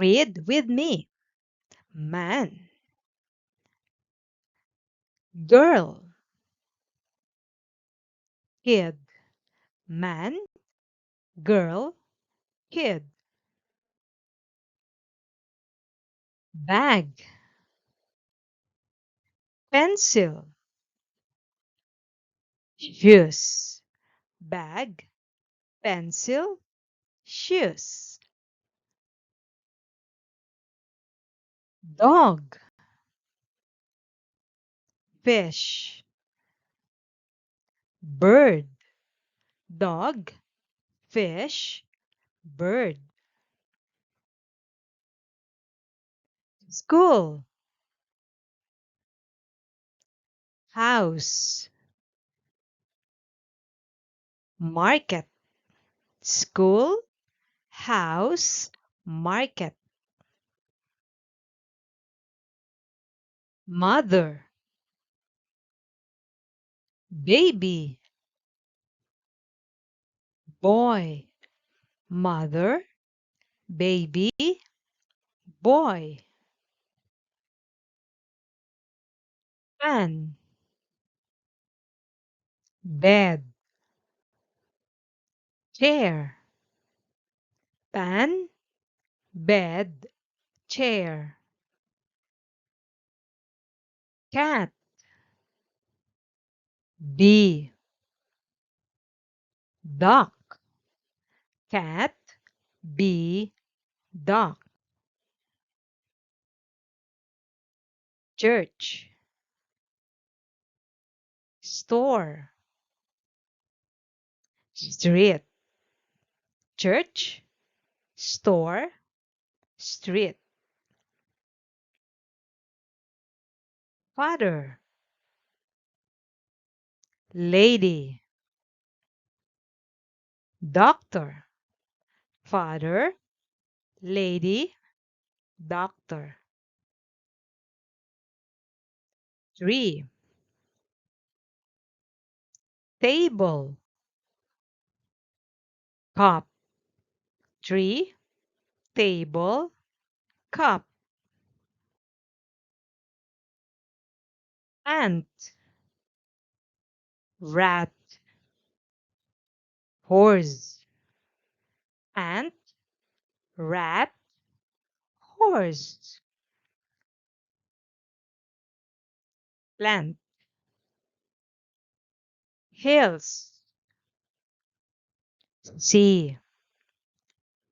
Read with me. Man, girl, kid. Man, girl, kid. Bag, pencil, shoes. Bag, pencil, shoes. Dog, fish. Bird, dog, fish, bird. School, house. Market, school, house, market. Mother, baby, boy. Mother, baby, boy. Fan, bed, chair. Pan, bed, chair. Cat, bee, duck. Cat, bee, duck. Church, store. Street, church, store, street. Father, lady, doctor. Father, lady, doctor. Tree, table, cup. Tree, table, cup. Ant, rat, horse. Ant, rat, horse. Plant, hills. Sea,